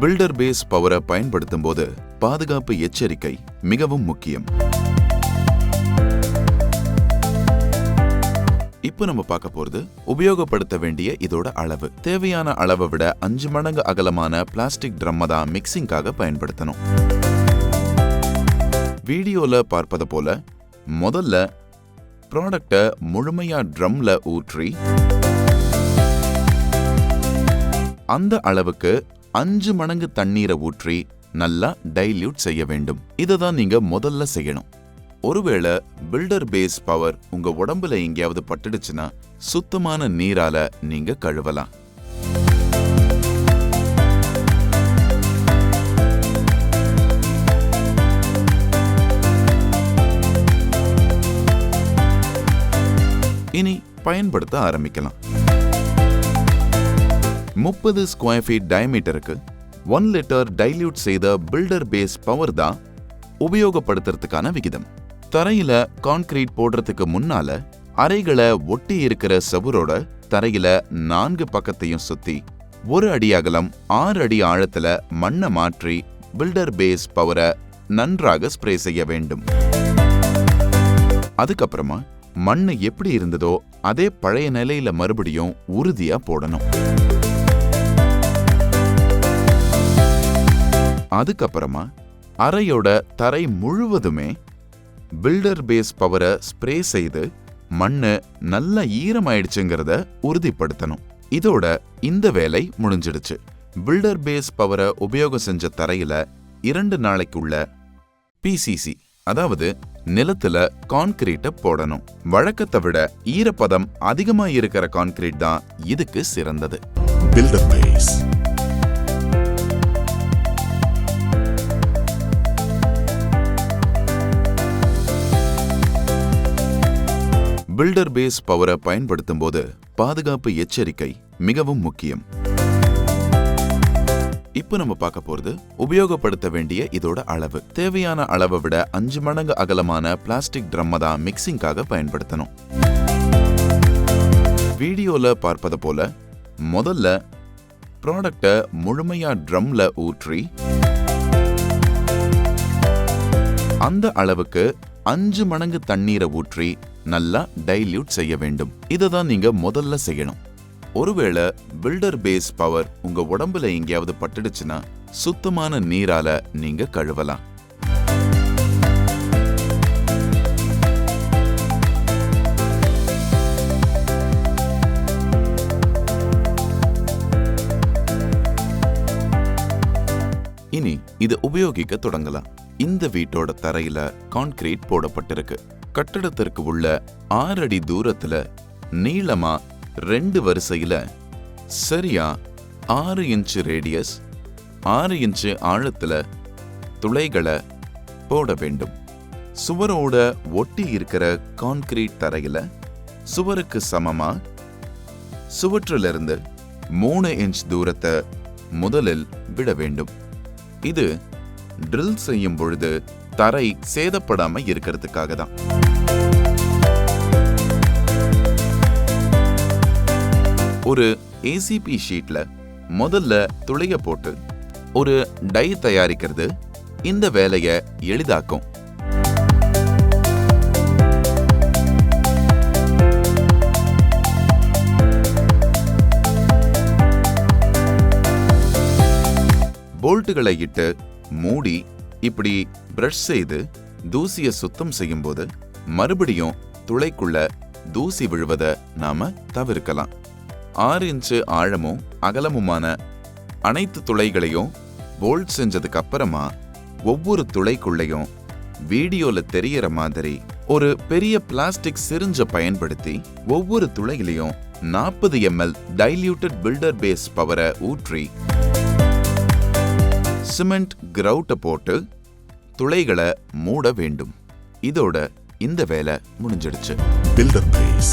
Filter base பவரை பயன்படுத்தும் போது பாதுகாப்பு எச்சரிக்கை மிகவும் முக்கியம். இப்போ நம்ம பார்க்க போறது உபயோகப்படுத்த வேண்டிய இதோட அளவு. தேவையான அளவை விட 5 மடங்கு அகலமான பிளாஸ்டிக் ட்ரம்மை தான் மிக்சிங்காக பயன்படுத்தணும். வீடியோல பார்ப்பது போல முதல்ல ப்ராடக்டை முழுமையா ட்ரம்ல ஊற்றி அந்த அளவுக்கு 5 மடங்கு தண்ணீரை ஊற்றி நல்லா டைல்யூட் செய்ய வேண்டும். இதை தான் நீங்க முதல்ல செய்யணும். ஒருவேளை பில்டர் பேஸ் பவர் உங்க உடம்புல எங்கேயாவது பட்டுடுச்சுன்னா சுத்தமான நீரால நீங்க கழுவலாம். இனி பயன்படுத்த ஆரம்பிக்கலாம். 30 ஸ்கொயர் ஃபீட் டயமீட்டருக்கு 1 லிட்டர் டைல்யூட் செய்த பில்டர் பேஸ் பவர் தான் உபயோகப்படுத்துறதுக்கான விகிதம். தரையில கான்கிரீட் போடுறதுக்கு முன்னால அறைகளை ஒட்டி இருக்கிற செவுரோட தரையில 4 பக்கத்தையும் சுத்தி 1 அடி அகலம் 6 அடி ஆழத்துல மண்ணை மாற்றி பில்டர் பேஸ் பவரை நன்றாக ஸ்ப்ரே செய்ய வேண்டும். அதுக்கப்புறமா மண்ணு எப்படி இருந்ததோ அதே பழைய நிலையில மறுபடியும் உறுதியா போடணும். அதுக்கப்புறமா அறையோட தரை முழுவதுமே பில்டர் பேஸ் பவரை ஸ்ப்ரே செய்து மண்ணு நல்லா ஈரமாயிடுச்சுங்கிறத உறுதிப்படுத்தணும். இதோட இந்த வேலை முடிஞ்சிடுச்சு. பில்டர் பேஸ் பவரை உபயோகம் செஞ்ச தரையில 2 நாளைக்குள்ள பிசிசி, அதாவது நிலத்துல கான்கிரீட்டை போடணும். வழக்கத்தை விட ஈரப்பதம் அதிகமா இருக்கிற கான்கிரீட் தான் இதுக்கு சிறந்தது. பில்டர் பேஸ் பில்டர் பேஸ் பவரை பயன்படுத்தும் போது பாதுகாப்பு எச்சரிக்கை மிகவும் முக்கியம். இப்போ நம்ம பார்க்க போறது உபயோகப்படுத்த வேண்டிய இதோட அளவு. தேவையான அளவை விட 5 மடங்கு அகலமான பிளாஸ்டிக் ட்ரம்மை தான் மிக்சிங்காக பயன்படுத்தணும். வீடியோல பார்ப்பது போல முதல்ல ப்ராடக்டை முழுமையா ட்ரம்ல ஊற்றி அந்த அளவுக்கு 5 மடங்கு தண்ணீரை ஊற்றி நல்லா டைல்யூட் செய்ய வேண்டும். இதை தான் நீங்க முதல்ல செய்யணும். ஒருவேளை பில்டர் பேஸ் பவர் உங்க உடம்புல எங்கேயாவது பட்டுடுச்சுன்னா சுத்தமான நீரால நீங்க கழுவலாம். இனி இது உபயோகிக்க தொடங்கலாம். இந்த வீட்டோட தரையில கான்கிரீட் போடப்பட்டிருக்கு. கட்டடத்திற்கு உள்ள 6 அடி தூரத்துல நீளமா 2 வரிசையில சரியா 6 இன்ச் ரேடியஸ் 6 இன்ச் ஆழத்துல துளைகளை போட வேண்டும். சுவரோட ஒட்டி இருக்கிற கான்கிரீட் தரையில சுவருக்கு சமமா சுவற்றிலிருந்து 3 இன்ச் தூரத்தை முதலில் விட வேண்டும். இது ட்ரில் செய்யும் பொழுது தரை சேதப்படாம இருக்கிறதுக்காக தான். ஒரு ஏசிபி ஷீட்ல முதல்ல துளைய போட்டு ஒரு டை தயாரிக்கிறது இந்த வேலையை எளிதாக்கும். போல்ட்டுகளை இட்டு மூடி இப்படி பிரஷ் செய்து தூசியை சுத்தம் செய்யும் போது மறுபடியும் துளைக்குள்ள தூசி விழுவதை நாம தவிர்க்கலாம். 6 இன்ச்சு ஆழமும் அகலமுமான அனைத்து துளைகளையும் போல்ட் செஞ்சதுக்கு அப்புறமா ஒவ்வொரு துளைக்குள்ளையும் வீடியோல தெரியற மாதிரி ஒரு பெரிய பிளாஸ்டிக் சிரிஞ்சை பயன்படுத்தி ஒவ்வொரு துளையிலையும் 40 ml டைல்யூட்டட் பில்டர் பேஸ் பவரை ஊற்றி சிமெண்ட் கிரவுட்டை போட்டு துளைகளை மூட வேண்டும். இதோட இந்த வேலை முடிஞ்சிடுச்சு. Filter base